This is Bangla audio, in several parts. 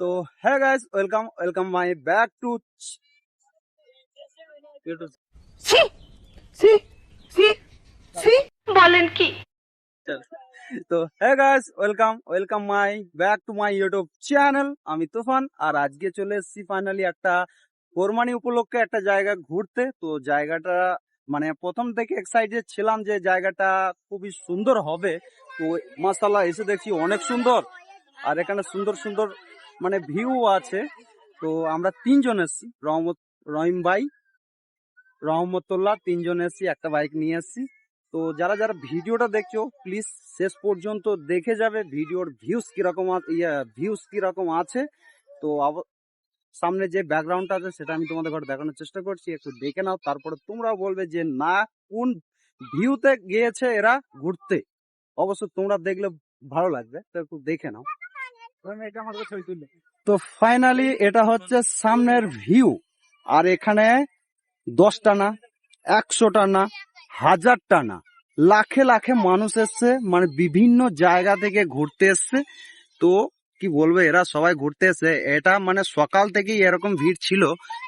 তো হ্যাঁ guys, welcome my back to YouTube. সি সি সি সি বলেন কি? তো হ্যাঁ guys, welcome my back to my YouTube channel. আমি তুফান, আর আজকে চলে এসেছি ফাইনালি একটা কোরবানি উপলক্ষে একটা জায়গা ঘুরতে। তো জায়গাটা মানে প্রথম থেকে এক্সাইটেড ছিলাম যে জায়গাটা খুবই সুন্দর হবে। তো মাশাআল্লাহ এসে দেখছি অনেক সুন্দর, আর এখানে সুন্দর সুন্দর মানে ভিউ আছে। তো আমরা তিনজন এসেছি, রহিম ভাই, রহমতুল্লাহ, তিনজন এসেছি, একটা বাইক নিয়ে এসেছি। তো যারা যারা ভিডিওটা দেখছো প্লিজ শেষ পর্যন্ত দেখে যাবে ভিডিওর ভিউজ কিরকম আছে। তো সামনে যে ব্যাকগ্রাউন্ডটা আছে সেটা আমি তোমাদের ঘরে দেখানোর চেষ্টা করছি, একটু দেখে নাও, তারপরে তোমরাও বলবে যে না কোন ভিউতে গিয়েছে এরা ঘুরতে। অবশ্য তোমরা দেখলে ভালো লাগবে, তো একটু দেখে নাও। তো ফাইনালি এটা হচ্ছে সামনের ভিউ, আর এখানে 10টা না, 100টা না, 1000টা না, লাখে লাখে মানুষ এসছে, মানে বিভিন্ন জায়গা থেকে ঘুরতে এসছে। তো কি বলবো, এরা সবাই ঘুরতে এসে, এটা মানে সকাল থেকেই এরকম ভিড় ছিল,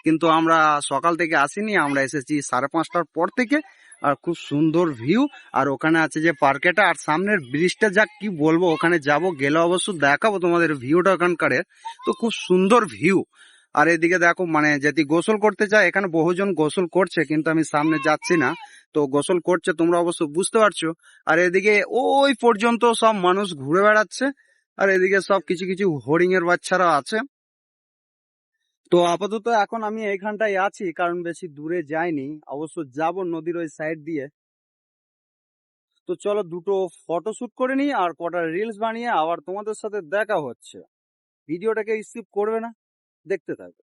কিন্তু আমরা সকাল থেকে আসিনি, আমরা এসেছি 5:30টার পর থেকে। আর খুব সুন্দর ভিউ, আর ওখানে আছে যে পার্কেটা, আর সামনের ব্রিজটা, যা কি বলবো, ওখানে যাব, গেলে অবশ্য দেখাবো তোমাদের ভিউটা ওখানকার। তো খুব সুন্দর ভিউ। আর এদিকে দেখো, মানে যদি গোসল করতে চায়, এখানে বহুজন গোসল করছে, কিন্তু আমি সামনে যাচ্ছি না। তো গোসল করছে, তোমরা অবশ্য বুঝতে পারছো। আর এদিকে ওই পর্যন্ত সব মানুষ ঘুরে বেড়াচ্ছে, আর এদিকে সব কিছু কিছু হরিণ এর বাচ্চারা আছে। তো আপাতত এখন আমি এইখানটাই আছি, কারণ বেশি দূরে যাইনি, অবশ্য যাব নদীর ওই সাইড দিয়ে। তো চলো দুটো ফটো শুট করে নিই, আর কটা রিলস বানিয়ে আবার তোমাদের সাথে দেখা হচ্ছে। ভিডিওটাকে স্কিপ করবে না, দেখতে থাকবে।